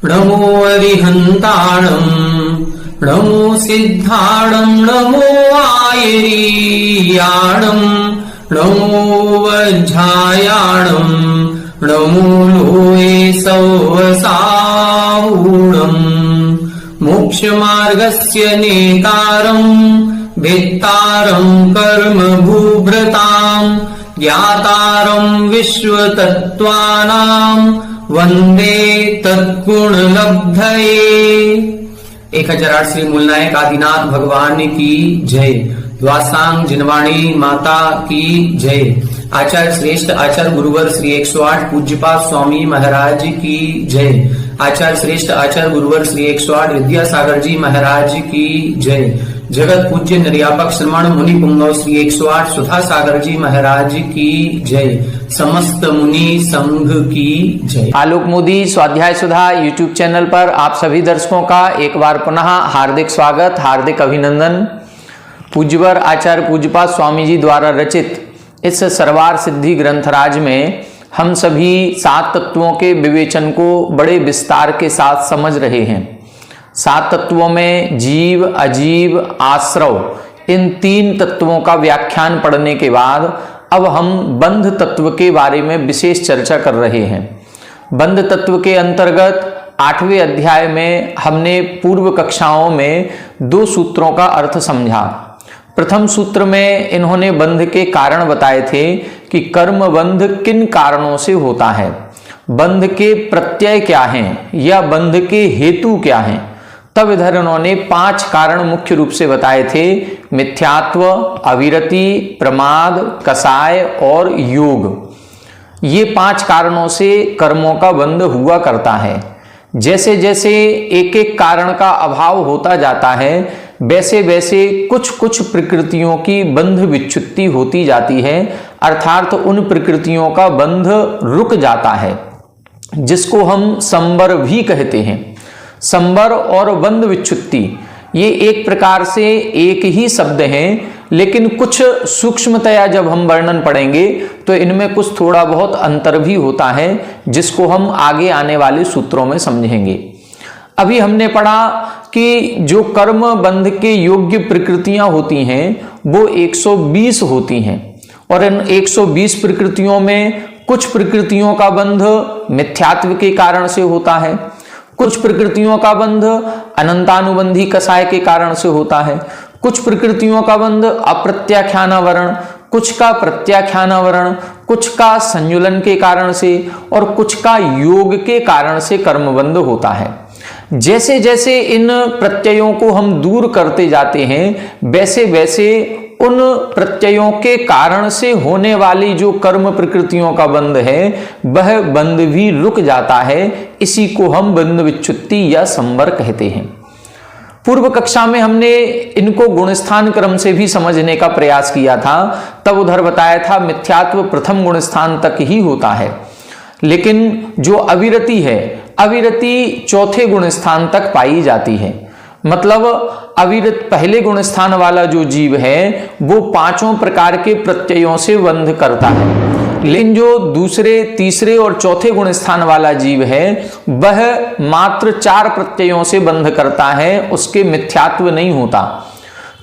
नमो अरिहन्ताणं नमो सिद्धाणं नमो आयरीयाणं नमो वज्रायाणं नमो लोये सौवसावूणं मोक्षमार्गस्य नेतारं भेत्तारं कर्मभूभृतां ज्ञातारं विश्वतत्त्वानां वंदे तत्गुणलब्धये। 1008 श्री मूलनायक आदिनाथ भगवान की जय। द्वासांग जिनवाणी माता की जय। आचार्य श्रेष्ठ आचार्य गुरुवर श्री 108 पूज्यपाद स्वामी महाराज की जय। आचार्य श्रेष्ठ आचार्य गुरुवर श्री 108 विद्यासागर जी महाराज की जय। जगत पूज्य निर्यापक श्रमण मुनि पुंगव श्री 108 सुधा सागर जी महाराज की जय। समस्त मुनि संघ की जय। आलोक मोदी स्वाध्याय सुधा यूट्यूब चैनल पर आप सभी दर्शकों का एक बार पुनः हार्दिक स्वागत, हार्दिक अभिनंदन। पूज्यवर आचार्य पूज्यपाद स्वामी जी द्वारा रचित इस सर्वार सिद्धि ग्रंथराज में हम सभी 7 तत्वों के विवेचन को बड़े विस्तार के साथ समझ रहे हैं। 7 तत्वों में जीव, अजीव, आश्रव इन 3 तत्वों का व्याख्यान पढ़ने के बाद अब हम बंध तत्व के बारे में विशेष चर्चा कर रहे हैं। बंध तत्व के अंतर्गत 8वें अध्याय में हमने पूर्व कक्षाओं में 2 सूत्रों का अर्थ समझा। प्रथम सूत्र में इन्होंने बंध के कारण बताए थे कि कर्म बंध किन कारणों से होता है, बंध के प्रत्यय क्या हैं या बंध के हेतु क्या हैं। तब इधर उन्होंने 5 कारण मुख्य रूप से बताए थे, मिथ्यात्व, अविरति, प्रमाद, कसाय और योग। ये 5 कारणों से कर्मों का बंध हुआ करता है। जैसे जैसे एक एक कारण का अभाव होता जाता है वैसे वैसे कुछ कुछ प्रकृतियों की बंध विच्छुत्ति होती जाती है, अर्थात उन प्रकृतियों का बंध रुक जाता है, जिसको हम संवर भी कहते हैं। संवर और बंध विच्छुत्ति ये एक प्रकार से एक ही शब्द हैं, लेकिन कुछ सूक्ष्मतया जब हम वर्णन पढ़ेंगे तो इनमें कुछ थोड़ा बहुत अंतर भी होता है, जिसको हम आगे आने वाले सूत्रों में समझेंगे। अभी हमने पढ़ा कि जो कर्म बंध के योग्य प्रकृतियां होती हैं वो 120 होती हैं, और इन 120 प्रकृतियों में कुछ प्रकृतियों का बंध मिथ्यात्व के कारण से होता है, कुछ प्रकृतियों का बंध अनंतानुबंधी कसाय के कारण से होता है, कुछ प्रकृतियों का बंध अप्रत्याख्यानावरण, कुछ का प्रत्याख्यानावरण, कुछ का संजुलन के कारण से और कुछ का योग के कारण से कर्मबंध होता है। जैसे जैसे इन प्रत्ययों को हम दूर करते जाते हैं वैसे वैसे उन प्रत्ययों के कारण से होने वाली जो कर्म प्रकृतियों का बंध है वह बंध भी रुक जाता है। इसी को हम बंध विच्छुत्ति या संवर कहते हैं। पूर्व कक्षा में हमने इनको गुणस्थान क्रम से भी समझने का प्रयास किया था। तब उधर बताया था मिथ्यात्व प्रथम गुणस्थान तक ही होता है, लेकिन जो अविरति है, अविरति 4थे गुणस्थान तक पाई जाती है। मतलब अविरत पहले गुणस्थान वाला जो जीव है वो 5 प्रकार के प्रत्ययों से बंध करता है, लेकिन जो दूसरे, तीसरे और चौथे गुणस्थान वाला जीव है वह मात्र 4 प्रत्ययों से बंध करता है, उसके मिथ्यात्व नहीं होता।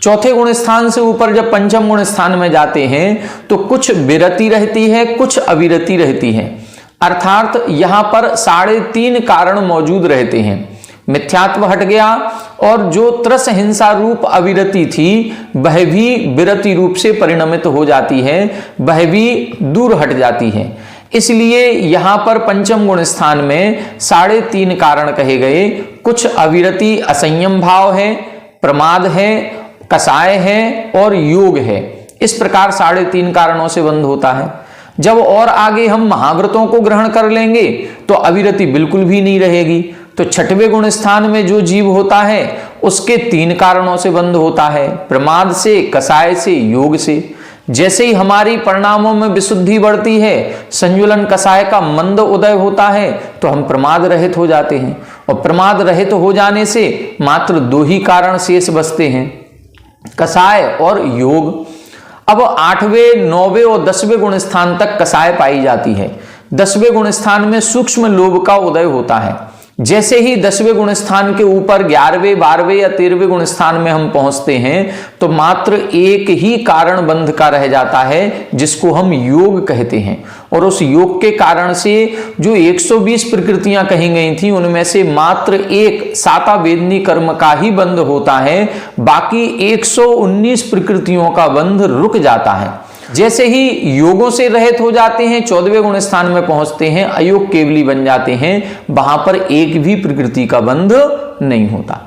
चौथे गुणस्थान से ऊपर जब पंचम गुणस्थान में जाते हैं तो कुछ विरति रहती है, कुछ अविरति रहती है, अर्थात यहां पर 3.5 कारण मौजूद रहते हैं। मिथ्यात्व हट गया और जो त्रस हिंसा रूप अविरति थी वह भी विरति रूप से परिणमित हो जाती है, वह भी दूर हट जाती है। इसलिए यहां पर पंचम गुण स्थान में 3.5 कारण कहे गए। कुछ अविरति असंयम भाव है, प्रमाद है, कसाय है और योग है। इस प्रकार 3.5 कारणों से बंध होता है। जब और आगे हम महाव्रतों को ग्रहण कर लेंगे तो अविरति बिल्कुल भी नहीं रहेगी। तो 6वें गुण स्थान में जो जीव होता है उसके 3 कारणों से बंध होता है, प्रमाद से, कसाय से, योग से। जैसे ही हमारी परिणामों में विशुद्धि बढ़ती है, संजुलन कसाय का मंद उदय होता है, तो हम प्रमाद रहित हो जाते हैं, और प्रमाद रहित हो जाने से मात्र 2 ही कारण शेष बचते हैं, कसाय और योग। अब 8वें, 9वें और 10वें गुण स्थान तक कसाय पाई जाती है। 10वें गुण स्थान में सूक्ष्म लोभ का उदय होता है। जैसे ही 10वें गुण स्थान के ऊपर 11वें 12वें या 13वें गुण स्थान में हम पहुंचते हैं तो मात्र एक ही कारण बंध का रह जाता है जिसको हम योग कहते हैं। और उस योग के कारण से जो 120 प्रकृतियां कही गई थी उनमें से मात्र एक साता वेदनी कर्म का ही बंध होता है, बाकी 119 प्रकृतियों का बंध रुक जाता है। जैसे ही योगों से रहित हो जाते हैं, 14वें गुण स्थान में पहुंचते हैं, अयोग केवली बन जाते हैं, वहां पर एक भी प्रकृति का बंध नहीं होता।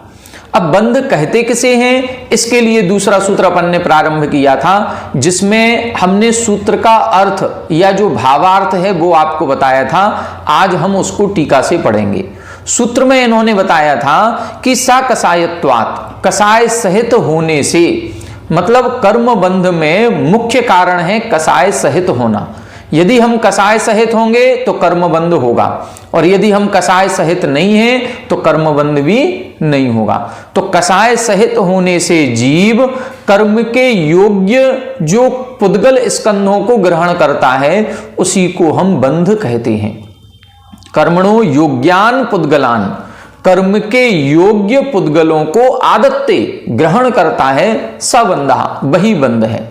अब बंध कहते किसे हैं, इसके लिए दूसरा सूत्र अपन ने प्रारंभ किया था, जिसमें हमने सूत्र का अर्थ या जो भावार्थ है वो आपको बताया था। आज हम उसको टीका से पढ़ेंगे। सूत्र में इन्होंने बताया था कि सा कसायत्वात्, कसाय सहित होने से, मतलब कर्म बंध में मुख्य कारण है कसाय सहित होना। यदि हम कसाय सहित होंगे तो कर्म बंध होगा, और यदि हम कसाय सहित नहीं हैं तो कर्म बंध भी नहीं होगा। तो कसाय सहित होने से जीव कर्म के योग्य जो पुद्गल स्कंधों को ग्रहण करता है उसी को हम बंध कहते हैं। कर्मणो योग्यान पुद्गलान, कर्म के योग्य पुद्गलों को आदत्ते ग्रहण करता है, सबंधा, वही बंध है।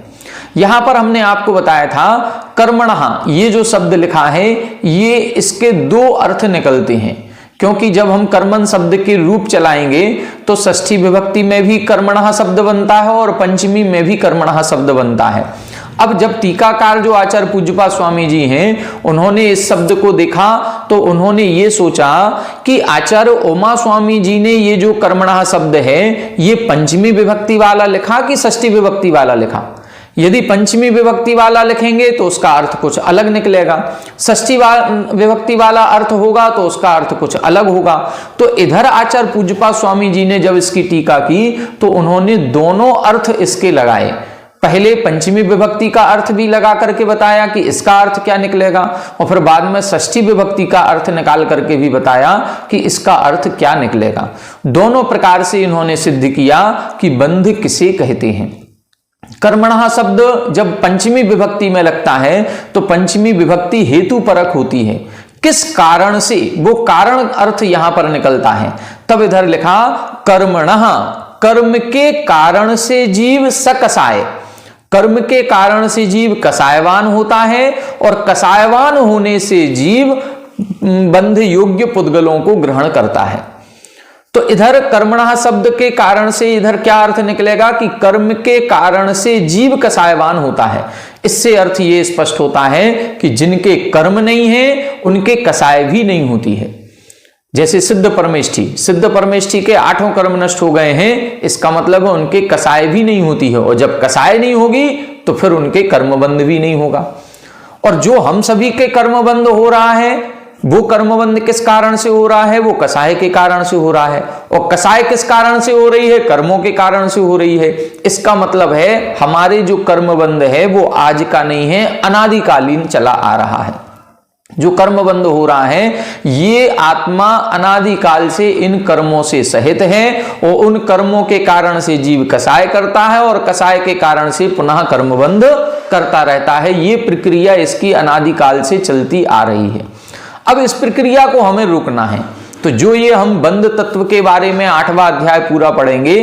यहां पर हमने आपको बताया था कर्मणः, ये जो शब्द लिखा है ये इसके दो अर्थ निकलते हैं, क्योंकि जब हम कर्मण शब्द के रूप चलाएंगे तो षष्ठी विभक्ति में भी कर्मणः शब्द बनता है और पंचमी में भी कर्मणः शब्द बनता है। अब जब टीकाकार जो आचार्य पूज्यपाद स्वामी जी हैं उन्होंने इस शब्द को देखा तो उन्होंने ये सोचा कि आचार्य उमा स्वामी जी ने ये जो कर्मणः शब्द है ये पंचमी विभक्ति वाला लिखा कि षष्ठी विभक्ति वाला लिखा। यदि पंचमी विभक्ति वाला लिखेंगे तो उसका अर्थ कुछ अलग निकलेगा, षष्ठी विभक्ति वाला अर्थ होगा तो उसका अर्थ कुछ अलग होगा। तो इधर आचार्य पूज्यपाद स्वामी जी ने जब इसकी टीका की तो उन्होंने दोनों अर्थ इसके लगाए। पहले पंचमी विभक्ति का अर्थ भी लगा करके बताया कि इसका अर्थ क्या निकलेगा, और फिर बाद में षष्ठी विभक्ति का अर्थ निकाल करके भी बताया कि इसका अर्थ क्या निकलेगा। दोनों प्रकार से इन्होंने सिद्ध किया कि बंध किसे कहते हैं। कर्मणः शब्द जब पंचमी विभक्ति में लगता है तो पंचमी विभक्ति हेतु परक होती है, किस कारण से, वो कारण अर्थ यहां पर निकलता है। तब इधर लिखा कर्मणः, कर्म के कारण से जीव सकसाय, कर्म के कारण से जीव कसायवान होता है और कसायवान होने से जीव बंध योग्य पुद्गलों को ग्रहण करता है। तो इधर कर्मणः शब्द के कारण से इधर क्या अर्थ निकलेगा कि कर्म के कारण से जीव कसायवान होता है। इससे अर्थ ये स्पष्ट होता है कि जिनके कर्म नहीं है उनके कसाय भी नहीं होती है। जैसे सिद्ध परमेष्ठी, सिद्ध परमेष्ठी के 8 कर्म नष्ट हो गए हैं, इसका मतलब उनके कसाय भी नहीं होती है, और जब कसाय नहीं होगी तो फिर उनके कर्मबंध भी नहीं होगा। और जो हम सभी के कर्मबंध हो रहा है वो कर्मबंध किस कारण से हो रहा है, वो कसाय के कारण से हो रहा है। और कसाय किस कारण से हो रही है, कर्मों के कारण से हो रही है। इसका मतलब है हमारे जो कर्मबंध है वो आज का नहीं है, अनादिकालीन चला आ रहा है। जो कर्मबंध हो रहा है ये आत्मा अनादिकाल से इन कर्मों से सहित है, और उन कर्मों के कारण से जीव कसाय करता है और कसाय के कारण से पुनः कर्मबंध करता रहता है। ये प्रक्रिया इसकी अनादिकाल से चलती आ रही है। अब इस प्रक्रिया को हमें रोकना है, तो जो ये हम बंध तत्व के बारे में 8वां अध्याय पूरा पढ़ेंगे,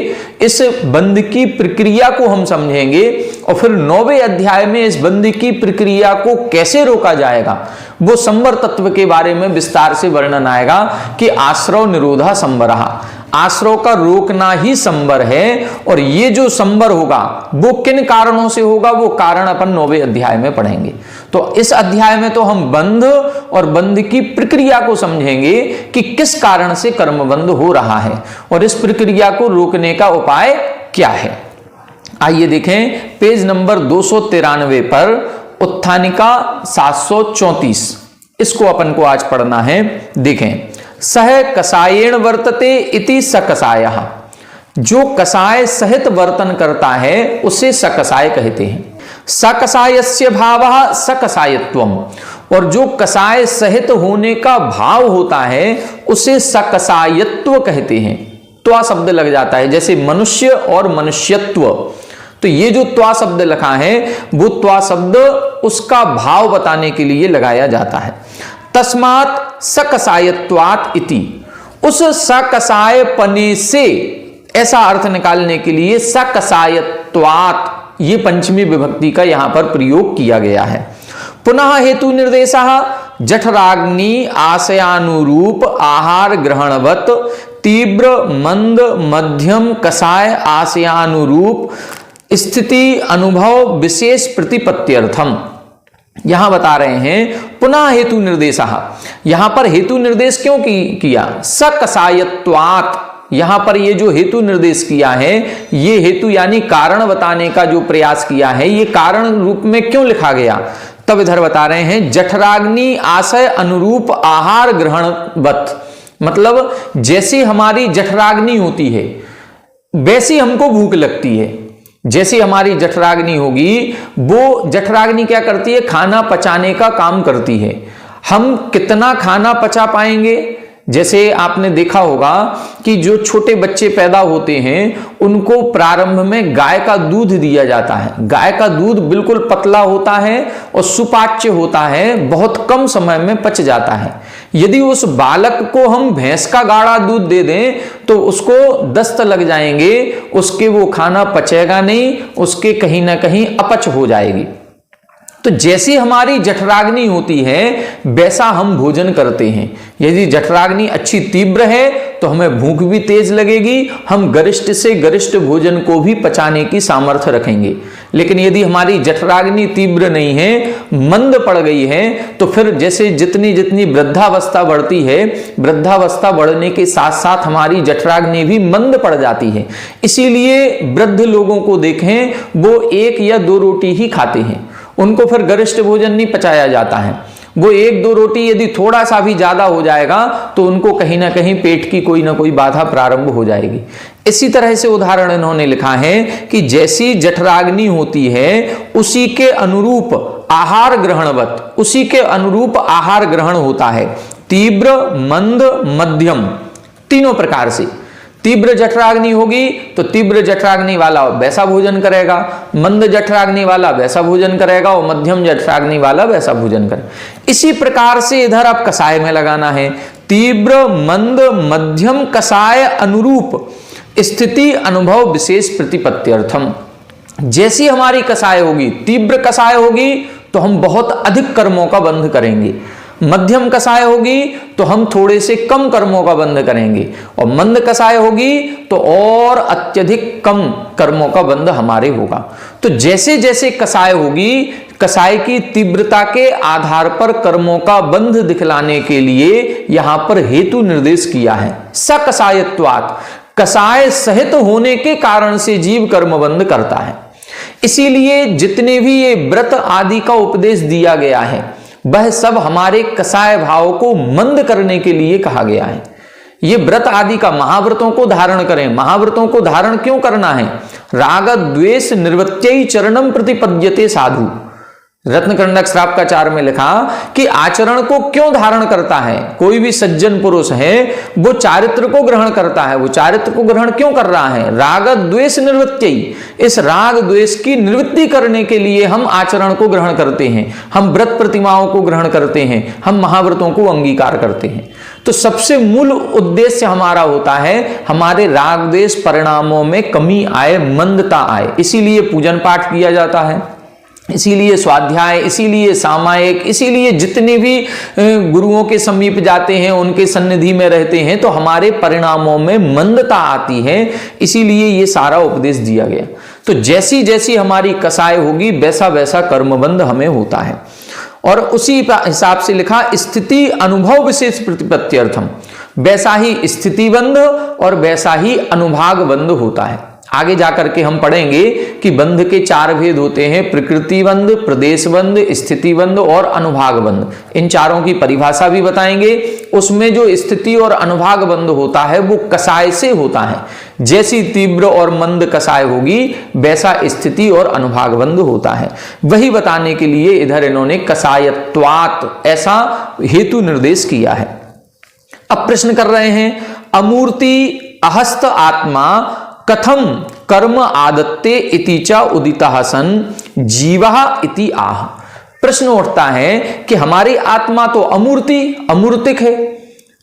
इस बंध की प्रक्रिया को हम समझेंगे, और फिर 9वें अध्याय में इस बंध की प्रक्रिया को कैसे रोका जाएगा वो संवर तत्व के बारे में विस्तार से वर्णन आएगा कि आश्रव निरोधा संवरः, आश्रव का रोकना ही संवर है। और ये जो संवर होगा वो किन कारणों से होगा, वो कारण अपन 9वें अध्याय में पढ़ेंगे। तो इस अध्याय में तो हम बंध और बंध की प्रक्रिया को समझेंगे कि किस कारण से कर्मबंध हो रहा है और इस प्रक्रिया को रोकने का उपाय क्या है। आइए देखें पेज नंबर 293 पर उत्थानिका 734, इसको अपन को आज पढ़ना है। देखें, सह कसायेण वर्तते इति सकसायः, जो कसाय सहित वर्तन करता है उसे सकसाय कहते हैं। सकसायस्य भावः सकसायत्वम्, और जो कसाय सहित होने का भाव होता है उसे सकसायत्व कहते हैं। त्वा शब्द लग जाता है, जैसे मनुष्य और मनुष्यत्व। तो ये जो त्वा शब्द लिखा है वो त्वा शब्द उसका भाव बताने के लिए लगाया जाता है। तस्मात् सकसायत्वात् इति, उस सकसाय पने से ऐसा अर्थ निकालने के लिए सकसायत्वात् ये पंचमी विभक्ति का यहां पर प्रयोग किया गया है। पुनः हेतु निर्देशः जठराग्नि आशयानुरूप आहार ग्रहणवत तीव्र मंद मध्यम कसाय आशयानुरूप स्थिति अनुभव विशेष प्रतिपत्त्यर्थम। यहां बता रहे हैं पुनः हेतु निर्देश। यहां पर हेतु निर्देश क्यों किया? सकसायत्वात्। यहां पर ये जो हेतु निर्देश किया है, ये हेतु यानी कारण बताने का जो प्रयास किया है, ये कारण रूप में क्यों लिखा गया? तब इधर बता रहे हैं जठराग्नि आशय अनुरूप आहार ग्रहणवत, मतलब जैसी हमारी जठराग्नि होती है वैसी हमको भूख लगती है। जैसी हमारी जठराग्नि होगी, वो जठराग्नि क्या करती है? खाना पचाने का काम करती है। हम कितना खाना पचा पाएंगे? जैसे आपने देखा होगा कि जो छोटे बच्चे पैदा होते हैं उनको प्रारंभ में गाय का दूध दिया जाता है। गाय का दूध बिल्कुल पतला होता है और सुपाच्य होता है, बहुत कम समय में पच जाता है। यदि उस बालक को हम भैंस का गाढ़ा दूध दे दें तो उसको दस्त लग जाएंगे, उसके वो खाना पचेगा नहीं, उसके कहीं ना कहीं अपच हो जाएगी। तो जैसी हमारी जठराग्नि होती है वैसा हम भोजन करते हैं। यदि जठराग्नि अच्छी तीव्र है तो हमें भूख भी तेज लगेगी, हम गरिष्ठ से गरिष्ठ भोजन को भी पचाने की सामर्थ्य रखेंगे। लेकिन यदि हमारी जठराग्नि तीव्र नहीं है, मंद पड़ गई है, तो फिर जैसे जितनी जितनी वृद्धावस्था बढ़ती है, वृद्धावस्था बढ़ने के साथ साथ हमारी जठराग्नि भी मंद पड़ जाती है। इसीलिए वृद्ध लोगों को देखें, वो 1 या 2 रोटी ही खाते हैं, उनको फिर गरिष्ठ भोजन नहीं पचाया जाता है। वो 1-2 रोटी यदि थोड़ा सा भी ज्यादा हो जाएगा तो उनको कहीं ना कहीं पेट की कोई ना कोई बाधा प्रारंभ हो जाएगी। इसी तरह से उदाहरण इन्होंने लिखा है कि जैसी जठराग्नि होती है उसी के अनुरूप आहार ग्रहणवत, उसी के अनुरूप आहार ग्रहण होता है। तीव्र मंद मध्यम तीनों प्रकार से। तीव्र जठराग्नि होगी तो तीव्र जठराग्नि वाला वैसा भोजन करेगा, मंद जठराग्नि वाला वैसा भोजन करेगा और मध्यम जठराग्नि वाला वैसा भोजन करेगा। इसी प्रकार से इधर आप कसाय में लगाना है। तीव्र मंद मध्यम कसाय अनुरूप स्थिति अनुभव विशेष प्रतिपत्त्यर्थम। जैसी हमारी कसाय होगी, तीव्र कसाय होगी तो हम बहुत अधिक कर्मों का बंध करेंगे, मध्यम कसाय होगी तो हम थोड़े से कम कर्मों का बंध करेंगे, और मंद कसाय होगी तो और अत्यधिक कम कर्मों का बंध हमारे होगा। तो जैसे जैसे कसाय होगी, कसाय की तीव्रता के आधार पर कर्मों का बंध दिखलाने के लिए यहां पर हेतु निर्देश किया है। सकसायत्वात्, कसाय सहित होने के कारण से जीव कर्म बंध करता है। इसीलिए जितने भी ये व्रत आदि का उपदेश दिया गया है वह सब हमारे कसाय भाव को मंद करने के लिए कहा गया है। ये व्रत आदि का, महाव्रतों को धारण करें। महाव्रतों को धारण क्यों करना है? राग द्वेष निवृत्त्यै चरणम प्रतिपद्यते साधु। रत्नकंडक श्रावकाचार में लिखा कि आचरण को क्यों धारण करता है? कोई भी सज्जन पुरुष है वो चारित्र को ग्रहण करता है। वो चारित्र को ग्रहण क्यों कर रहा है? राग द्वेष निवृत्त्यै, इस राग द्वेष की निवृत्ति करने के लिए हम आचरण को ग्रहण करते हैं, हम व्रत प्रतिमाओं को ग्रहण करते हैं, हम महाव्रतों को अंगीकार करते हैं। तो सबसे मूल उद्देश्य हमारा होता है हमारे राग द्वेष परिणामों में कमी आए, मंदता आए। इसीलिए पूजन पाठ किया जाता है, इसीलिए स्वाध्याय, इसीलिए सामायिक, इसीलिए जितने भी गुरुओं के समीप जाते हैं, उनके सन्निधि में रहते हैं, तो हमारे परिणामों में मंदता आती है। इसीलिए ये सारा उपदेश दिया गया। तो जैसी जैसी हमारी कसाय होगी वैसा वैसा कर्मबंध हमें होता है। और उसी हिसाब से लिखा स्थिति अनुभव विशेष प्रतिपत्त्यर्थम, वैसा ही स्थिति बंध और वैसा ही अनुभाग बंध होता है। आगे जाकर के हम पढ़ेंगे कि बंध के 4 भेद होते हैं, प्रकृति बंध, प्रदेश बंध, स्थिति बंध और अनुभाग बंध। इन चारों की परिभाषा भी बताएंगे। उसमें जो स्थिति और अनुभाग बंध होता है वो कसाय से होता है। जैसी तीव्र और मंद कसाय होगी वैसा स्थिति और अनुभाग बंध होता है। वही बताने के लिए इधर इन्होंने कसायत्वात् ऐसा हेतु निर्देश किया है। अब प्रश्न कर रहे हैं, अमूर्ति अहस्त आत्मा कथम कर्म आदत्ते इति च उदितः सन जीवः इति आह। प्रश्न उठता है कि हमारी आत्मा तो अमूर्ति, अमूर्तिक है।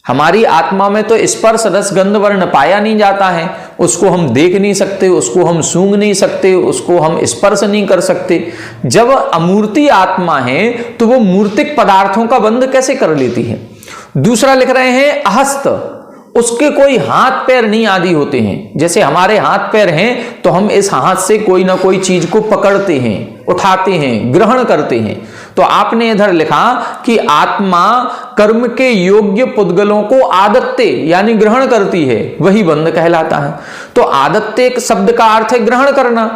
हमारी आत्मा में तो स्पर्श रस गंध वर्ण पाया नहीं जाता है, उसको हम देख नहीं सकते, उसको हम सूंघ नहीं सकते, उसको हम स्पर्श नहीं कर सकते। जब अमूर्ति आत्मा है तो वो मूर्तिक पदार्थों का बंध कैसे कर लेती है। दूसरा लिख रहे हैं अहस्त, उसके कोई हाथ पैर नहीं आदि होते हैं। जैसे हमारे हाथ पैर हैं तो हम इस हाथ से कोई ना कोई चीज को पकड़ते हैं, उठाते हैं, ग्रहण करते हैं। तो आपने इधर लिखा कि आत्मा कर्म के योग्य पुद्गलों को आदत्ते यानी ग्रहण करती है, वही बंध कहलाता है। तो आदत्ते शब्द का अर्थ है ग्रहण करना।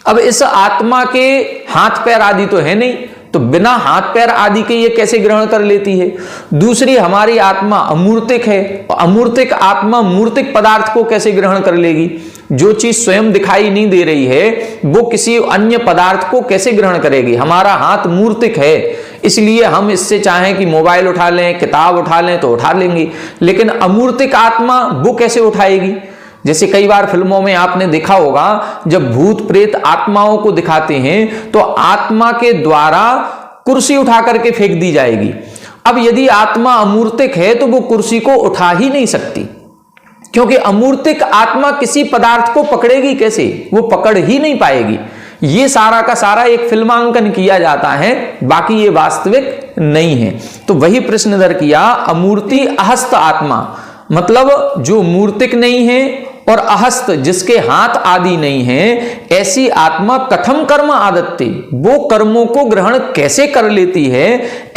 अब इस आत्मा के हाथ पैर आदि तो है नहीं, तो बिना हाथ पैर आदि के ये कैसे ग्रहण कर लेती है। दूसरी, हमारी आत्मा अमूर्तिक है, अमूर्तिक आत्मा मूर्तिक पदार्थ को कैसे ग्रहण कर लेगी। जो चीज स्वयं दिखाई नहीं दे रही है वो किसी अन्य पदार्थ को कैसे ग्रहण करेगी। हमारा हाथ मूर्तिक है, इसलिए हम इससे चाहें कि मोबाइल उठा लें, किताब उठा लें तो उठा लेंगे, लेकिन अमूर्तिक आत्मा वो कैसे उठाएगी। जैसे कई बार फिल्मों में आपने देखा होगा, जब भूत प्रेत आत्माओं को दिखाते हैं तो आत्मा के द्वारा कुर्सी उठा करके फेंक दी जाएगी। अब यदि आत्मा अमूर्तिक है तो वो कुर्सी को उठा ही नहीं सकती, क्योंकि अमूर्तिक आत्मा किसी पदार्थ को पकड़ेगी कैसे, वो पकड़ ही नहीं पाएगी। ये सारा का सारा एक फिल्मांकन किया जाता है, बाकी ये वास्तविक नहीं है। तो वही प्रश्न इधर किया, अमूर्ति अहस्त आत्मा, मतलब जो मूर्तिक नहीं है और अहस्त जिसके हाथ आदि नहीं है, ऐसी आत्मा कथम कर्म आदत्ते, वो कर्मों को ग्रहण कैसे कर लेती है।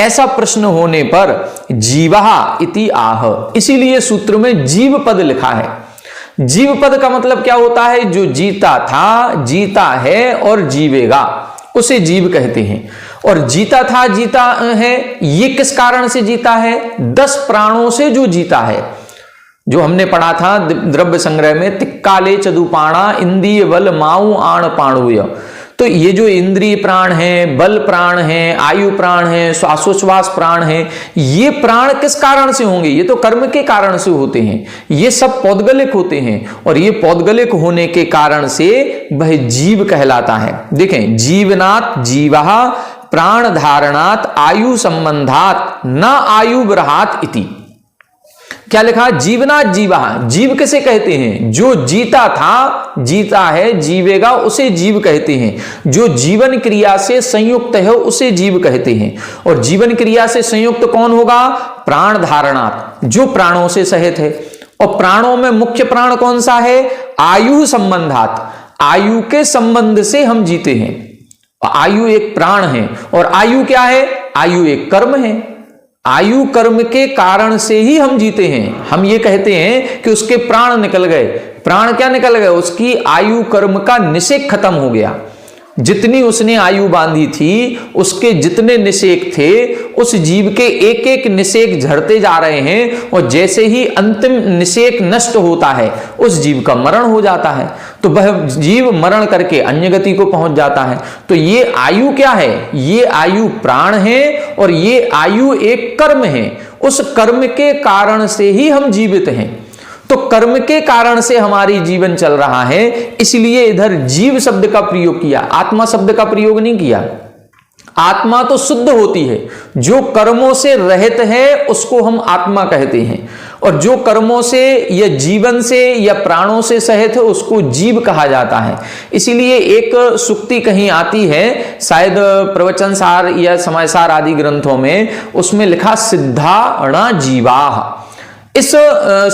ऐसा प्रश्न होने पर जीवहा इति आह, इसीलिए सूत्र में जीव पद लिखा है। जीव पद का मतलब क्या होता है, जो जीता था, जीता है और जीवेगा, उसे जीव कहते हैं। और जीता था, जीता है, ये किस कारण से जीता है, 10 प्राणों से जो जीता है। जो हमने पढ़ा था द्रव्य संग्रह में, तिक्काले चदुपाणा इंद्रिय बल माऊ आण पाणुय। तो ये जो इंद्रिय प्राण है, बल प्राण है, आयु प्राण है, श्वासोच्छ्वास प्राण है, ये प्राण किस कारण से होंगे, ये तो कर्म के कारण से होते हैं। ये सब पौद्गलिक होते हैं और ये पौद्गलिक होने के कारण से वह जीव कहलाता है। देखें, जीवनात् जीवः प्राण धारणात् आयु संबंधात न आयु बृहात इति। क्या लिखा, जीवनात् जीवा, जीव किसे कहते हैं, जो जीता था, जीता है, जीवेगा, उसे जीव कहते हैं। जो जीवन क्रिया से संयुक्त है उसे जीव कहते हैं। और जीवन क्रिया से संयुक्त कौन होगा, प्राण धारणात्, जो प्राणों से सहित है। और प्राणों में मुख्य प्राण कौन सा है, आयु संबंधात, आयु के संबंध से हम जीते हैं। आयु एक प्राण है और आयु क्या है, आयु एक कर्म है। आयु कर्म के कारण से ही हम जीते हैं। हम ये कहते हैं कि उसके प्राण निकल गए। प्राण क्या निकल गए, उसकी आयु कर्म का निषेक खत्म हो गया। जितनी उसने आयु बांधी थी, उसके जितने निषेक थे, उस जीव के एक एक निषेक झड़ते जा रहे हैं। और जैसे ही अंतिम निषेक नष्ट होता है, उस जीव का मरण हो जाता है। तो वह जीव मरण करके अन्य गति को पहुंच जाता है। तो ये आयु क्या है, ये आयु प्राण है और ये आयु एक कर्म है। उस कर्म के कारण से ही हम जीवित हैं। तो कर्म के कारण से हमारी जीवन चल रहा है, इसलिए इधर जीव शब्द का प्रयोग किया, आत्मा शब्द का प्रयोग नहीं किया। आत्मा तो शुद्ध होती है, जो कर्मों से रहित है उसको हम आत्मा कहते हैं। और जो कर्मों से या जीवन से या प्राणों से सहित है उसको जीव कहा जाता है। इसीलिए एक सुक्ति कहीं आती है, शायद प्रवचन सार या समय सार आदि ग्रंथों में, उसमें लिखा सिद्धाणा जीवाः। इस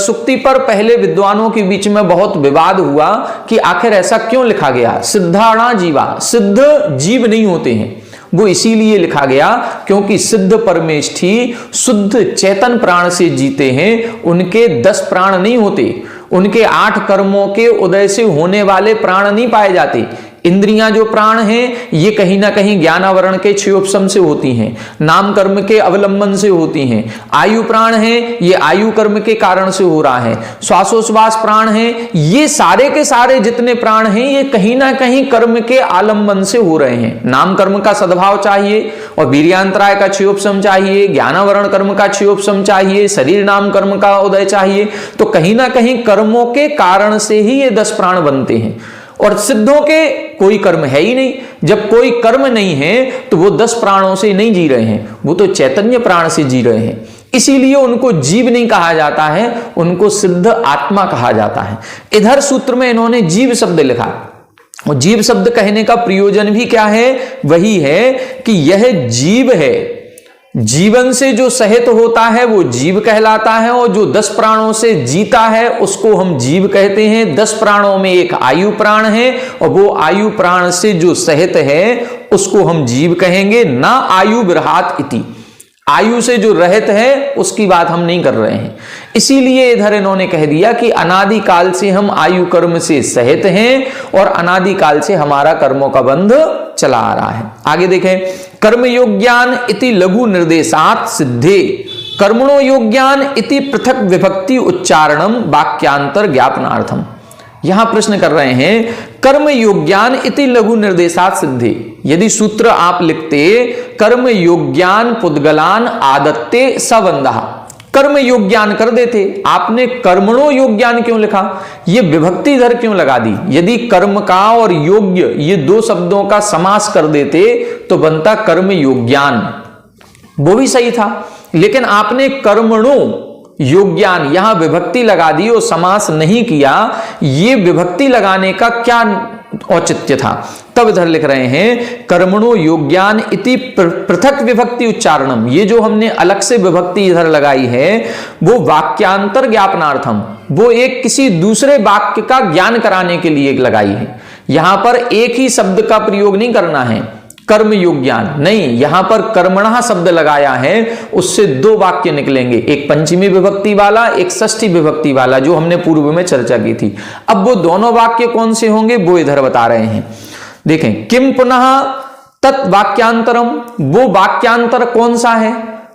सुक्ति पर पहले विद्वानों के बीच में बहुत विवाद हुआ कि आखिर ऐसा क्यों लिखा गया। सिद्धाणा जीवा, सिद्ध जीव नहीं होते हैं, वो इसीलिए लिखा गया क्योंकि सिद्ध परमेष्ठी शुद्ध चेतन प्राण से जीते हैं। उनके 10 प्राण नहीं होते, उनके 8 कर्मों के उदय से होने वाले प्राण नहीं पाए जाते। इंद्रियां जो प्राण हैं, ये कहीं ना कहीं ज्ञानावरण के क्षयोपशम से होती हैं, नाम कर्म के अवलंबन से होती हैं। आयु प्राण है, ये आयु कर्म के कारण से हो रहा है। श्वासोच्छ्वास प्राण है, ये सारे के सारे जितने प्राण हैं, ये कहीं ना कहीं कर्म के आलंबन से हो रहे हैं। नाम कर्म का सद्भाव चाहिए और वीर्यांतराय का क्षयोपशम चाहिए, ज्ञानावरण कर्म का क्षयोपशम चाहिए, शरीर नाम कर्म का उदय चाहिए। तो कहीं ना कहीं कर्मों के कारण से ही ये 10 प्राण बनते हैं। और सिद्धों के कोई कर्म है ही नहीं। जब कोई कर्म नहीं है तो वो 10 प्राणों से नहीं जी रहे हैं, वो तो चैतन्य प्राण से जी रहे हैं। इसीलिए उनको जीव नहीं कहा जाता है, उनको सिद्ध आत्मा कहा जाता है। इधर सूत्र में इन्होंने जीव शब्द लिखा, और जीव शब्द कहने का प्रयोजन भी क्या है, वही है कि यह जीव है, जीवन से जो सहित होता है वो जीव कहलाता है, और जो 10 प्राणों से जीता है उसको हम जीव कहते हैं। 10 प्राणों में एक आयु प्राण है, और वो आयु प्राण से जो सहित है उसको हम जीव कहेंगे। ना आयु बृहात इति, आयु से जो रहित है उसकी बात हम नहीं कर रहे हैं। इसीलिए इधर इन्होंने कह दिया कि अनादि काल से हम आयु कर्म से सहित हैं, और अनादि काल से हमारा कर्मों का बंध चला आ रहा है। आगे देखें, कर्म योग्यान इति लघु निर्देशात सिद्धे कर्मणो योग्यान इति पृथक विभक्ति उच्चारणम वाक्यांतर ज्ञापनार्थम। यहां प्रश्न कर रहे हैं, कर्म योग्यान इति लघु निर्देशात सिद्धे, यदि सूत्र आप लिखते कर्म योग्यान पुद्गलान आदत्ते सवंदः, कर्म योग्यान कर देते, आपने कर्मणो योग्यान क्यों लिखा, ये विभक्ति इधर क्यों लगा दी। यदि कर्म का और योग्य ये 2 शब्दों का समास कर देते तो बनता कर्म योग्यान, वो भी सही था, लेकिन आपने कर्मणो योग्यान यहां विभक्ति लगा दी और समास नहीं किया। ये विभक्ति लगाने का क्या औचित्य था, तब इधर लिख रहे हैं कर्मणो योग्यान इति पृथक विभक्ति उच्चारणम। ये जो हमने अलग से विभक्ति इधर लगाई है वो वाक्यांतर ज्ञापनार्थम, वो एक किसी दूसरे वाक्य का ज्ञान कराने के लिए लगाई है। यहां पर एक ही शब्द का प्रयोग नहीं करना है, कर्म योग्यान नहीं, यहां पर कर्मणः शब्द लगाया है, उससे 2 वाक्य निकलेंगे, एक पंचमी विभक्ति वाला, एक षष्ठी विभक्ति वाला, जो हमने पूर्व में चर्चा की थी। अब वो दोनों वाक्य कौन से होंगे वो इधर बता रहे हैं। देखें, किम पुनः तत् वाक्यांतरम, वो वाक्यांतर कौन सा है,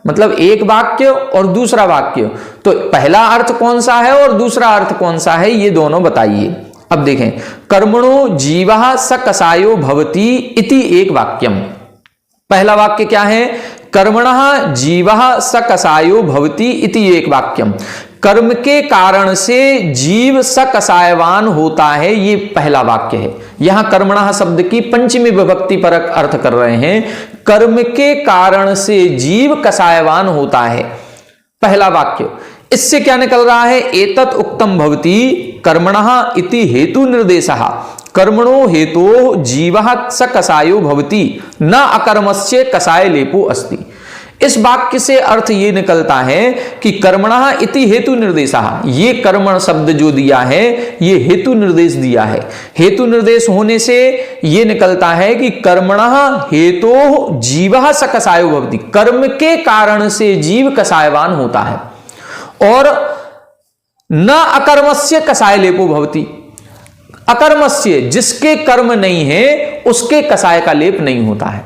मतलब एक वाक्य और दूसरा वाक्य, तो पहला अर्थ कौन सा है और दूसरा अर्थ कौन सा है, ये दोनों बताइए। अब देखें, कर्मणो जीवः स कसायो भवति इति एक वाक्यम। पहला वाक्य क्या है, कर्मणः जीवः स कसायो भवति इति एक वाक्यम। कर्म के कारण से जीव स कसायवान होता है, ये पहला वाक्य है। यहां कर्मणः शब्द की पंचमी विभक्ति पर अर्थ कर रहे हैं, कर्म के कारण से जीव कसायवान होता है, पहला वाक्य। इससे क्या निकल रहा है, एतत् उक्तम भवति कर्मणः इति हेतु निर्देशः, कर्मणो हेतोः जीवः स कसायो भवति न अकर्मस्य कसाय लेपो अस्ति। इस वाक्य से अर्थ ये निकलता है कि कर्मणः इति हेतु निर्देशः, ये कर्म शब्द जो दिया है ये हेतु निर्देश दिया है। हेतु निर्देश होने से ये निकलता है कि कर्मणः हेतोः जीवः स कसायो भवति, कर्म के कारण से जीव कसायवान होता है, और न अकर्मस्य कसाय लेपो भवति, अकर्मस्य जिसके कर्म नहीं है उसके कसाय का लेप नहीं होता है।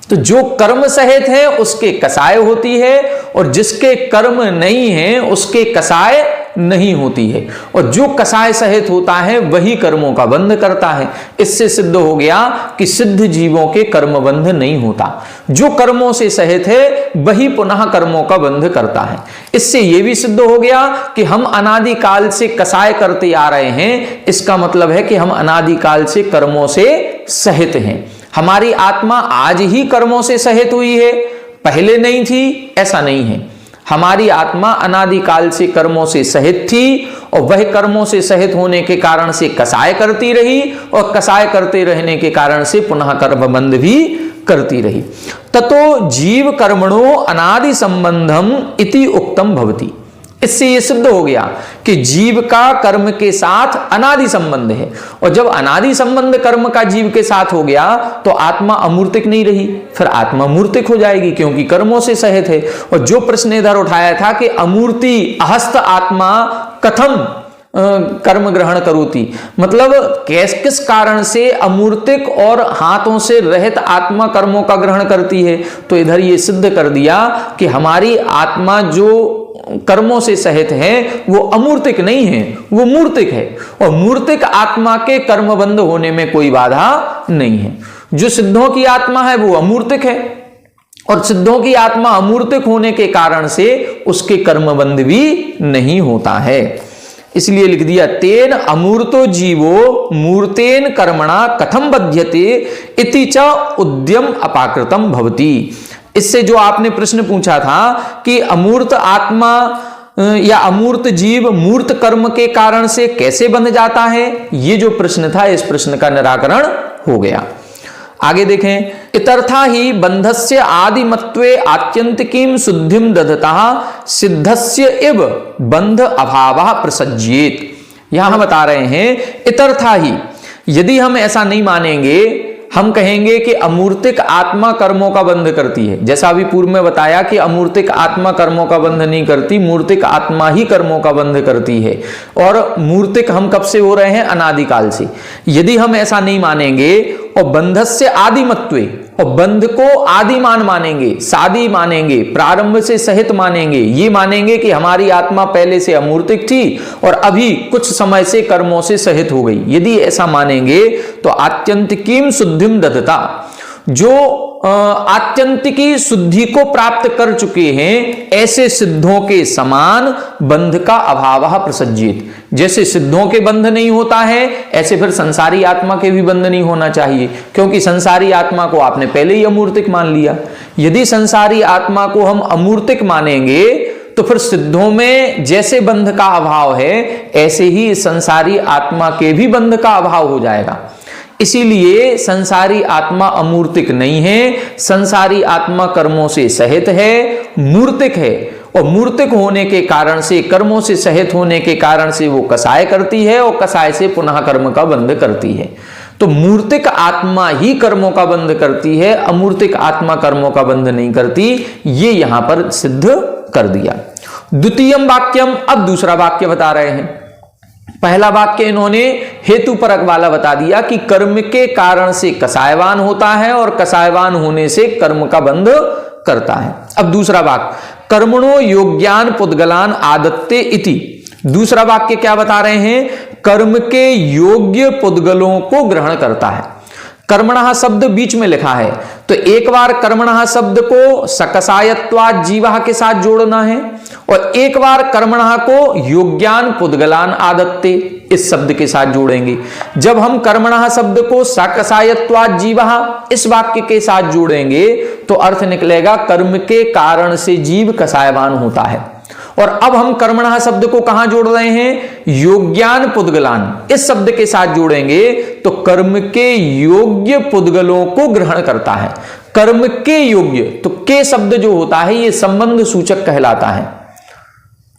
तो जो कर्म सहित है उसके कसाय होती है, और जिसके कर्म नहीं है उसके कसाय नहीं होती है, और जो कसाय सहित होता है वही कर्मों का बंध करता है। इससे सिद्ध हो गया कि सिद्ध जीवों के कर्म बंध नहीं होता, जो कर्मों से सहित है वही पुनः कर्मों का बंध करता है। इससे यह भी सिद्ध हो गया कि हम अनादि काल से कसाय करते आ रहे हैं, इसका मतलब है कि हम अनादि काल से कर्मों से सहित हैं। हमारी आत्मा आज ही कर्मों से सहित हुई है, पहले नहीं थी, ऐसा नहीं है। हमारी आत्मा अनादि काल से कर्मों से सहित थी, और वह कर्मों से सहित होने के कारण से कसाय करती रही, और कसाय करते रहने के कारण से पुनः कर्म बंध भी करती रही। ततो जीव कर्मणो अनादि संबंधम इति उक्तम भवति। इससे यह सिद्ध हो गया कि जीव का कर्म के साथ अनादि संबंध है, और जब अनादि संबंध कर्म का जीव के साथ हो गया तो आत्मा अमूर्तिक नहीं रही, फिर आत्मा मूर्तिक हो जाएगी, क्योंकि कर्मों से सहित है। और जो प्रश्न इधर उठाया था कि अमूर्ति अहस्त आत्मा कथम कर्म ग्रहण करोति, मतलब किस कारण से अमूर्तिक और हाथों से रहित आत्मा कर्मों का ग्रहण करती है, तो इधर ये सिद्ध कर दिया कि हमारी आत्मा जो कर्मों से सहित है वो अमूर्तिक नहीं है, वो मूर्तिक है, और मूर्तिक आत्मा के कर्मबंध होने में कोई बाधा नहीं है। जो सिद्धों की आत्मा है वो अमूर्तिक है, और सिद्धों की आत्मा अमूर्तिक होने के कारण से उसके कर्मबंध भी नहीं होता है। इसलिए लिख दिया, तेन अमूर्तो जीवो मूर्तेन कर्मणा कथम बध्यते इति च उद्यम अपाकृतम भवति। इससे जो आपने प्रश्न पूछा था कि अमूर्त आत्मा या अमूर्त जीव मूर्त कर्म के कारण से कैसे बंध जाता है, ये जो प्रश्न था इस प्रश्न का निराकरण हो गया। आगे देखें, इतर्था ही बंधस्य आदिमत्वे आत्यंतिकीम शुद्धिम दधता सिद्धस्य इव बंध अभावः प्रसज्येत। यहां हम बता रहे हैं इतर्था ही, यदि हम ऐसा नहीं मानेंगे, हम कहेंगे कि अमूर्तिक आत्मा कर्मों का बंध करती है, जैसा अभी पूर्व में बताया कि अमूर्तिक आत्मा कर्मों का बंध नहीं करती, मूर्तिक आत्मा ही कर्मों का बंध करती है। और मूर्तिक हम कब से हो रहे हैं? अनादिकाल से। यदि हम ऐसा नहीं मानेंगे और बंधस्य आदिमत्वे, और बंध को आदिमान मानेंगे, सादी मानेंगे, प्रारंभ से सहित मानेंगे, ये मानेंगे कि हमारी आत्मा पहले से अमूर्तिक थी और अभी कुछ समय से कर्मों से सहित हो गई, यदि ऐसा मानेंगे तो आत्यंतिकीम शुद्धिम दधता, जो आत्यंतिकी शुद्धि को प्राप्त कर चुके हैं ऐसे सिद्धों के समान बंध का अभाव प्रसज्जित। जैसे सिद्धों के बंध नहीं होता है, ऐसे फिर संसारी आत्मा के भी बंध नहीं होना चाहिए, क्योंकि संसारी आत्मा को आपने पहले ही अमूर्तिक मान लिया। यदि संसारी आत्मा को हम अमूर्तिक मानेंगे तो फिर सिद्धों में जैसे बंध का अभाव है ऐसे ही संसारी आत्मा के भी बंध का अभाव हो जाएगा। इसीलिए संसारी आत्मा अमूर्तिक नहीं है, संसारी आत्मा कर्मों से सहित है, मूर्तिक है, और मूर्तिक होने के कारण से, कर्मों से सहित होने के कारण से वो कसाय करती है और कसाय से पुनः कर्म का बंध करती है। तो मूर्तिक आत्मा ही कर्मों का बंध करती है, अमूर्तिक आत्मा कर्मों का बंध नहीं करती, ये यहां पर सिद्ध कर दिया। द्वितीयम वाक्यम, अब दूसरा वाक्य बता रहे हैं। पहला वाक्य इन्होंने हेतु परक वाला बता दिया कि कर्म के कारण से कसायवान होता है और कसायवान होने से कर्म का बंध करता है। अब दूसरा वाक्य, कर्मणो योग्यान पुद्गलान आदत्ते इति। दूसरा वाक्य क्या बता रहे हैं? कर्म के योग्य पुद्गलों को ग्रहण करता है। कर्मणः शब्द बीच में लिखा है, तो एक बार कर्मणः शब्द को सकसायत्वात् जीवः के साथ जोड़ना है और एक बार कर्मणः को योग्यान पुद्गलान आदत्ते इस शब्द के साथ जोड़ेंगे। जब हम कर्मणः शब्द को सकसायत्वात् जीवः इस वाक्य के साथ जोड़ेंगे तो अर्थ निकलेगा कर्म के कारण से जीव कसायवान होता है। और अब हम कर्मणः शब्द को कहां जोड़ रहे हैं? योग्यान पुद्गलान इस शब्द के साथ जोड़ेंगे तो कर्म के योग्य पुद्गलों को ग्रहण करता है। कर्म के योग्य, तो के शब्द जो होता है ये संबंध सूचक कहलाता है।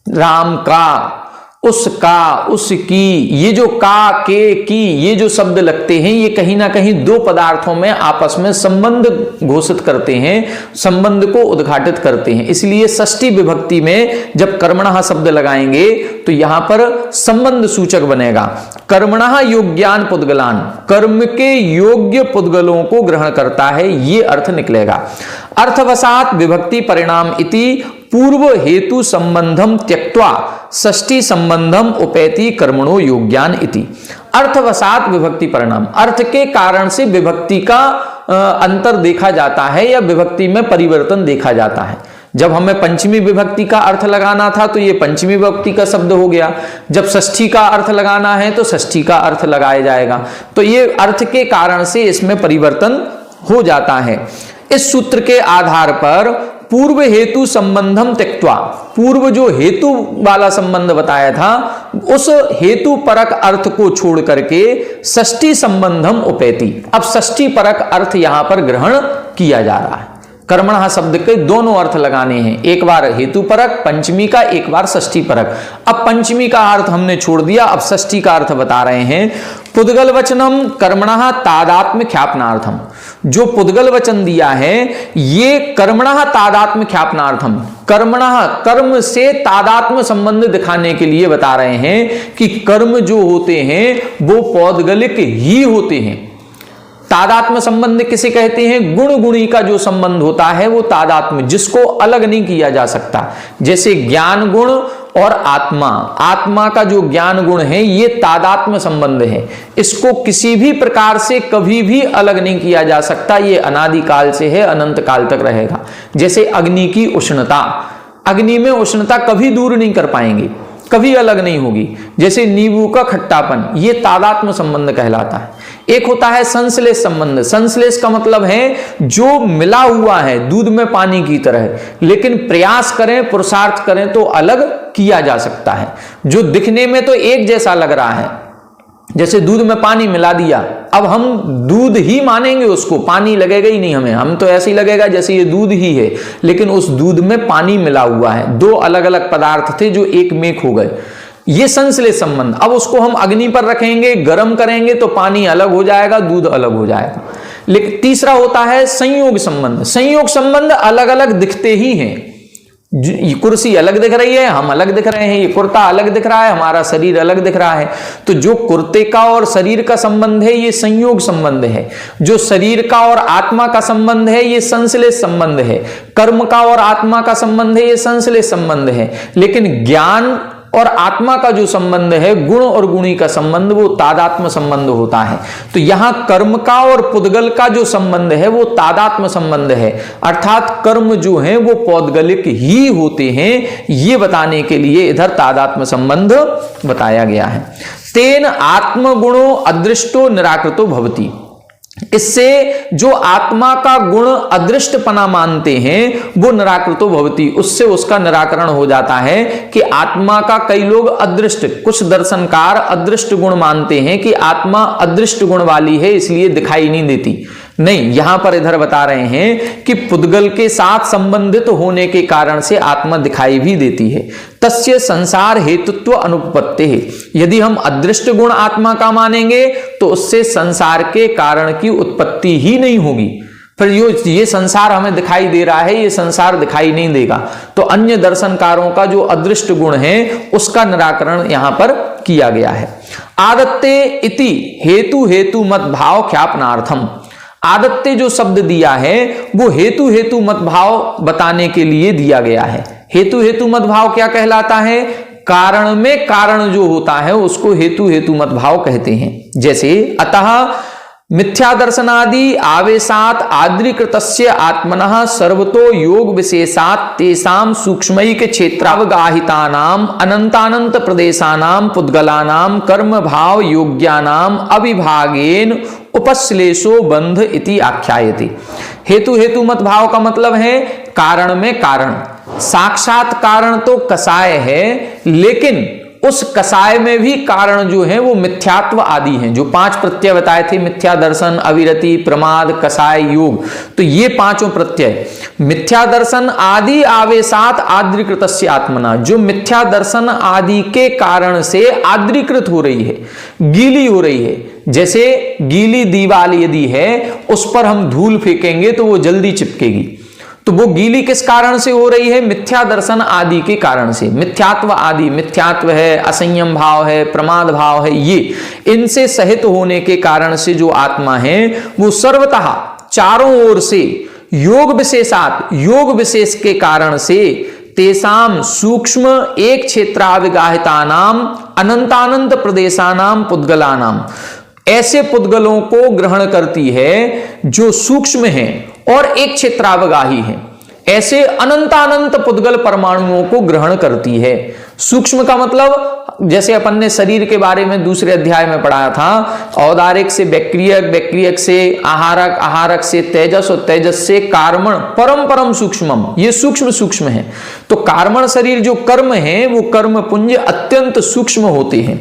राम का, उसका, उसकी, ये जो का, के, की, ये जो शब्द लगते हैं ये कहीं ना कहीं दो पदार्थों में आपस में संबंध घोषित करते हैं, संबंध को उद्घाटित करते हैं। इसलिए षष्ठी विभक्ति में जब कर्मणः शब्द लगाएंगे तो यहां पर संबंध सूचक बनेगा। कर्मणः योग्यान पुद्गलान, कर्म के योग्य पुद्गलों को ग्रहण करता है, ये अर्थ निकलेगा। अर्थवसात विभक्ति परिणाम इति पूर्व हेतु संबंधम त्यक्त्वा षष्ठी संबंधम उपैति कर्मणो योग्यान इति। अर्थवसात विभक्ति परिणाम, अर्थ के कारण से विभक्ति का अंतर देखा जाता है या विभक्ति में परिवर्तन देखा जाता है। जब हमें पंचमी विभक्ति का अर्थ लगाना था तो ये पंचमी विभक्ति का शब्द हो गया, जब षष्ठी का अर्थ लगाना है तो षष्ठी का अर्थ लगाया जाएगा। तो ये अर्थ के कारण से इसमें परिवर्तन हो जाता है। इस सूत्र के आधार पर पूर्व हेतु संबंधम त्यक्त्वा, पूर्व जो हेतु वाला संबंध बताया था उस हेतु परक अर्थ को छोड़ करके षष्ठी संबंधम उपैति, अब षष्ठी परक अर्थ यहां पर ग्रहण किया जा रहा है। कर्मणः शब्द के दोनों अर्थ लगाने हैं, एक बार हेतु परक पंचमी का, एक बार षष्ठी परक। अब पंचमी का अर्थ हमने छोड़ दिया, अब षष्ठी का अर्थ बता रहे हैं। पुद्गल वचनम कर्मणः तादात्म्य ख्यापनार्थम, जो पुद्गल वचन दिया है ये कर्मणः तादात्म्य ख्यापनार्थम, कर्मणः कर्म से तादात्म्य संबंध दिखाने के लिए बता रहे हैं कि कर्म जो होते हैं वो पौद्गलिक ही होते हैं। तादात्म्य संबंध किसे कहते हैं? गुण गुणी का जो संबंध होता है वो तादात्म्य, जिसको अलग नहीं किया जा सकता। जैसे ज्ञान गुण और आत्मा, आत्मा का जो ज्ञान गुण है ये तादात्म्य संबंध है, इसको किसी भी प्रकार से कभी भी अलग नहीं किया जा सकता, ये अनादिकाल से है, अनंत काल तक रहेगा। जैसे अग्नि की उष्णता, अग्नि में उष्णता कभी दूर नहीं कर पाएंगे, कभी अलग नहीं होगी। जैसे नींबू का खट्टापन, ये तादात्म्य संबंध कहलाता है। एक होता है संश्लेष संबंध। संश्लेष का मतलब है जो मिला हुआ है दूध में पानी की तरह, लेकिन प्रयास करें, पुरुषार्थ करें तो अलग किया जा सकता है। जो दिखने में तो एक जैसा लग रहा है, जैसे दूध में पानी मिला दिया, अब हम दूध ही मानेंगे उसको, पानी लगेगा ही नहीं हमें, हम तो ऐसे ही लगेगा जैसे ये दूध ही है, लेकिन उस दूध में पानी मिला हुआ है। दो अलग अलग पदार्थ थे जो एक मेक हो गए, ये संश्लेष संबंध। अब उसको हम अग्नि पर रखेंगे, गर्म करेंगे तो पानी अलग हो जाएगा, दूध अलग हो जाएगा। लेकिन तीसरा होता है संयोग संबंध। संयोग संबंध अलग अलग दिखते ही हैं, ये कुर्सी अलग दिख रही है, हम अलग दिख रहे हैं, ये कुर्ता अलग दिख रहा है, हमारा शरीर अलग दिख रहा है। तो जो कुर्ते का और शरीर का संबंध है ये संयोग संबंध है। जो शरीर का और आत्मा का संबंध है ये संश्लेष संबंध है। कर्म का और आत्मा का संबंध है ये संश्लेष संबंध है। लेकिन ज्ञान और आत्मा का जो संबंध है, गुण और गुणी का संबंध, वो तादात्म्य संबंध होता है। तो यहां कर्म का और पुद्गल का जो संबंध है वो तादात्म्य संबंध है, अर्थात कर्म जो है वो पौद्गलिक ही होते हैं, ये बताने के लिए इधर तादात्म्य संबंध बताया गया है। तेन आत्मगुणो अदृष्टो निराकृतो भवति। इससे जो आत्मा का गुण अदृष्टपना मानते हैं वो निराकृतो भवति, उससे उसका निराकरण हो जाता है कि आत्मा का कई लोग अदृष्ट, कुछ दर्शनकार अदृष्ट गुण मानते हैं कि आत्मा अदृष्ट गुण वाली है इसलिए दिखाई नहीं देती। नहीं, यहां पर इधर बता रहे हैं कि पुद्गल के साथ संबंधित होने के कारण से आत्मा दिखाई भी देती है। तस्य संसार हेतुत्व अनुपपत्ति है। यदि हम अदृष्ट गुण आत्मा का मानेंगे तो उससे संसार के कारण की उत्पत्ति ही नहीं होगी। फिर ये संसार हमें दिखाई दे रहा है, ये संसार दिखाई नहीं देगा। तो अन्य दर्शनकारों का जो अदृष्ट गुण है उसका निराकरण यहां पर किया गया है। आदत्ते इति हेतु हेतु मत भाव ख्यापनार्थम। आदत्ते जो शब्द दिया है वो हेतु हेतु मत भाव बताने के लिए दिया गया है। हेतु हेतु मत भाव क्या कहलाता है? कारण में कारण जो होता है उसको हेतु हेतु मत भाव कहते हैं। जैसे अतः मिथ्या दर्शनादि आवेशात आद्रीकृतस्य आत्मनः सर्वतो योग विशेषात तेषां सूक्ष्मैक क्षेत्रावगाहितानां अनंतानंत प्रदेशानां पुद्गलानां कर्म भाव योग्यानां अविभागेन उपश्लेषो बंध इति आख्यायते। हेतु हेतु मत भाव का मतलब है कारण में कारण। साक्षात कारण तो कसाय है, लेकिन उस कसाय में भी कारण जो है वो मिथ्यात्व आदि हैं। जो 5 प्रत्यय बताए थे, मिथ्या दर्शन, अविरति, प्रमाद, कसाय, योग, तो ये पांचों प्रत्यय मिथ्या दर्शन आदि आवेशात आद्रीकृतस्य आत्मना, जो मिथ्या दर्शन आदि के कारण से आद्रीकृत हो रही है, गीली हो रही है। जैसे गीली दीवार यदि है उस पर हम धूल फेंकेंगे तो वो जल्दी चिपकेगी, तो वो गीली किस कारण से हो रही है? मिथ्या दर्शन आदि के कारण से। मिथ्यात्व आदि, मिथ्यात्व है, असंयम भाव है, प्रमाद भाव है, ये इनसे सहित होने के कारण से जो आत्मा है वो सर्वतः चारों ओर से योग विशेषात, योग विशेष के कारण से तेसाम सूक्ष्म एक क्षेत्राविगाहितानाम अनंतानंत प्रदेशानाम पुद्गलानाम, ऐसे पुद्गलों को ग्रहण करती है जो सूक्ष्म हैं और एक क्षेत्रावगाही है। ऐसे अनंतानंत पुद्गल परमाणुओं को ग्रहण करती है। सूक्ष्म का मतलब, जैसे अपन ने शरीर के बारे में दूसरे अध्याय में पढ़ाया था, औदारिक से बैक्टीरियक, बैक्टीरियक से आहारक, आहारक से तेजस और तेजस से कार्मण, परम परम सूक्ष्मम, ये सूक्ष्म सूक्ष्म है। तो कार्मण शरीर जो कर्म है वो कर्म पुंज अत्यंत सूक्ष्म होते हैं।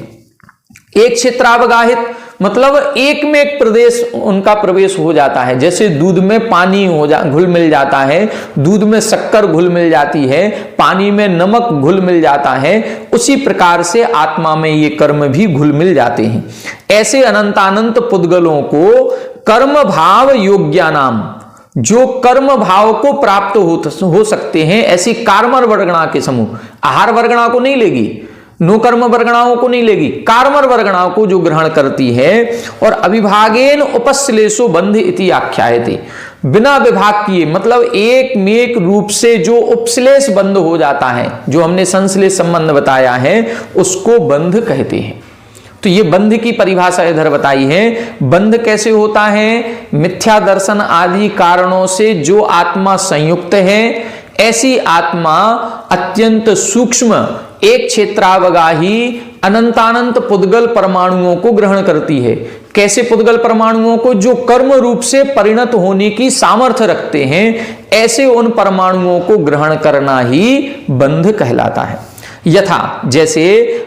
एक क्षेत्रावगाहित मतलब एक में एक प्रदेश उनका प्रवेश हो जाता है। जैसे दूध में पानी घुल मिल जाता है, दूध में शक्कर घुल मिल जाती है, पानी में नमक घुल मिल जाता है, उसी प्रकार से आत्मा में ये कर्म भी घुल मिल जाते हैं। ऐसे अनंतानंत पुद्गलों को कर्म भाव योग्यानाम, जो कर्म भाव को प्राप्त हो सकते हैं, ऐसी कार्मर वर्गणा के समूह, आहार वर्गणा को नहीं लेगी, नो कर्म वर्गणाओं को नहीं लेगी, कार्मर वर्गणाओं को जो ग्रहण करती है। और अविभागेन उपश्लेषो बंध इति आख्यायते, बिना विभाग किए, मतलब एक मेक रूप से जो उपश्लेष बंध हो जाता है, जो हमने संश्लेष संबंध बताया है, उसको बंध कहते हैं। तो ये बंध की परिभाषा इधर बताई है। बंध कैसे होता है? मिथ्या दर्शन आदि कारणों से जो आत्मा संयुक्त है, ऐसी आत्मा अत्यंत सूक्ष्म एक क्षेत्रावगाही अनंतानंत पुद्गल परमाणुओं को ग्रहण करती है। कैसे पुद्गल परमाणुओं को? जो कर्म रूप से परिणत होने की सामर्थ्य रखते हैं, ऐसे उन परमाणुओं को ग्रहण करना ही बंध कहलाता है। यथा जैसे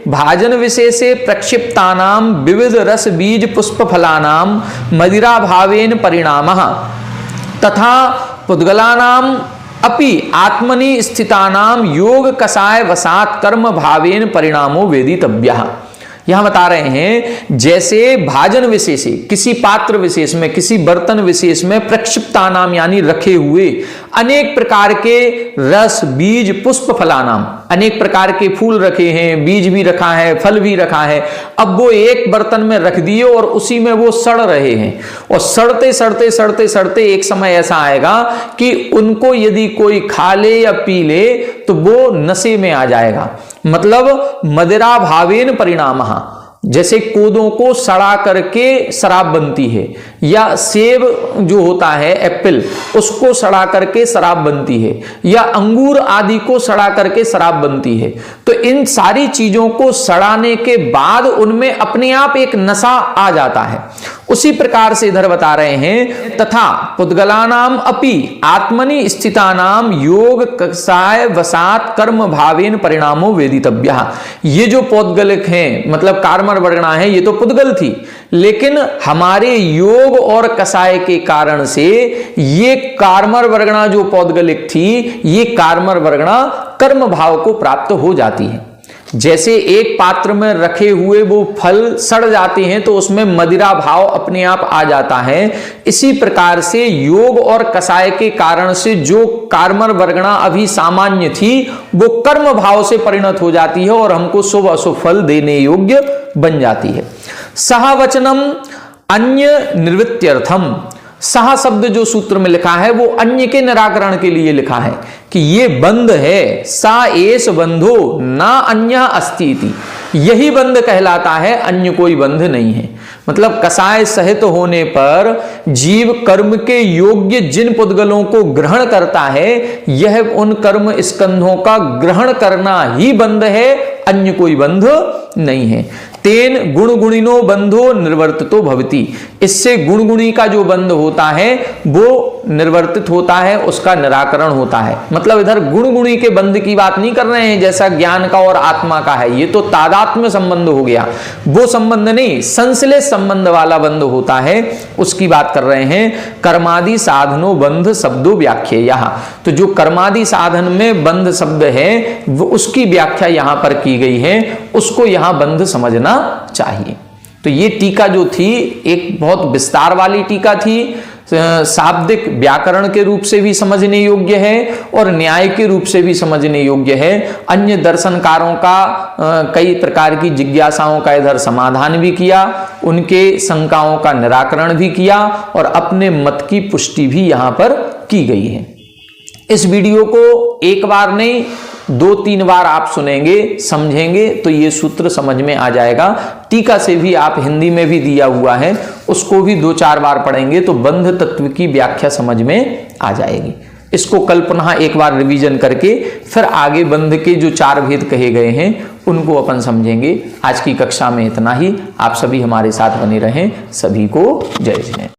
भाजन विशेषे प्रक्षिप्तानाम विविध रस बीज पुष्प फलानाम मदिरा भावेन परिणामः तथा पुद्गलानाम अपि आत्मनि स्थितानाम योग कषाय वसात कर्म भावेन परिणामो वेदितव्यः। यहां बता रहे हैं जैसे भाजन विशेष, किसी पात्र विशेष में, किसी बर्तन विशेष में प्रक्षिप्तानाम यानी रखे हुए अनेक प्रकार के रस बीज पुष्प फलानाम, अनेक प्रकार के फूल रखे हैं, बीज भी रखा है, फल भी रखा है। अब वो एक बर्तन में रख दिए और उसी में वो सड़ रहे हैं, और सड़ते सड़ते सड़ते सड़ते एक समय ऐसा आएगा कि उनको यदि कोई खा ले या पी ले तो वो नशे में आ जाएगा। मतलब मदिरा भावेन परिणामः, जैसे कोदों को सड़ा करके शराब बनती है, या सेब जो होता है एप्पल, उसको सड़ा करके शराब बनती है, या अंगूर आदि को सड़ा करके शराब बनती है। तो इन सारी चीजों को सड़ाने के बाद उनमें अपने आप एक नशा आ जाता है। उसी प्रकार से इधर बता रहे हैं तथा पुद्गलानाम अपि आत्मनि स्थितानाम योग कषाय वसात कर्म भावेन परिणामो वेदितव्यः। ये जो पौद्गलिक हैं, मतलब कार्मर वर्गणा है, ये तो पुद्गल थी, लेकिन हमारे योग और कषाय के कारण से ये कार्मर वर्गणा जो पौद्गलिक थी, ये कार्मर वर्गणा कर्म भाव को प्राप्त हो जाती है। जैसे एक पात्र में रखे हुए वो फल सड़ जाते हैं तो उसमें मदिरा भाव अपने आप आ जाता है, इसी प्रकार से योग और कषाय के कारण से जो कार्मर वर्गणा अभी सामान्य थी वो कर्म भाव से परिणत हो जाती है और हमको शुभ अशुभ फल देने योग्य बन जाती है। सह वचनम अन्य निवृत्त्यर्थम, सह शब्द जो सूत्र में लिखा है वो अन्य के निराकरण के लिए लिखा है कि ये बंध है, सा एष बंधो ना अन्य अस्ति इति। यही बंध कहलाता है, अन्य कोई बंध नहीं है। मतलब कषाय सहित होने पर जीव कर्म के योग्य जिन पुद्गलों को ग्रहण करता है, यह उन कर्म स्कंधों का ग्रहण करना ही बंध है, अन्य कोई बंध नहीं है। तेन गुण गुणिनो बंधो निर्वर्तितो भवति, इससे गुण गुणी का जो बंध होता है वो निर्वर्तित होता है, उसका निराकरण होता है। मतलब इधर गुण गुणी के बंध की बात नहीं कर रहे हैं जैसा ज्ञान का और आत्मा का है, ये तो तादात्म्य संबंध हो गया, वो संबंध नहीं, संश्लेष संबंध वाला बंध होता है, उसकी बात कर रहे हैं। कर्मादि साधनो बंध शब्दो व्याख्येयः, तो जो कर्मादि साधन में बंध शब्द है वो उसकी व्याख्या यहां पर की गई है, उसको यहां बंध समझना चाहिए। तो ये टीका जो थी एक बहुत विस्तार वाली टीका थी, शाब्दिक व्याकरण के रूप से भी समझने योग्य है और न्याय के रूप से भी समझने योग्य है। अन्य दर्शनकारों का कई प्रकार की जिज्ञासाओं का इधर समाधान भी किया, उनके शंकाओं का निराकरण भी किया और अपने मत की पुष्टि भी यहां पर की गई है। इस वीडियो को एक बार नहीं 2-3 बार आप सुनेंगे, समझेंगे तो ये सूत्र समझ में आ जाएगा। टीका से भी आप हिंदी में भी दिया हुआ है, उसको भी 2-4 बार पढ़ेंगे तो बंध तत्व की व्याख्या समझ में आ जाएगी। इसको कल पुनः एक बार रिवीजन करके फिर आगे बंध के जो 4 भेद कहे गए हैं उनको अपन समझेंगे। आज की कक्षा में इतना ही। आप सभी हमारे साथ बने रहें। सभी को जय जय।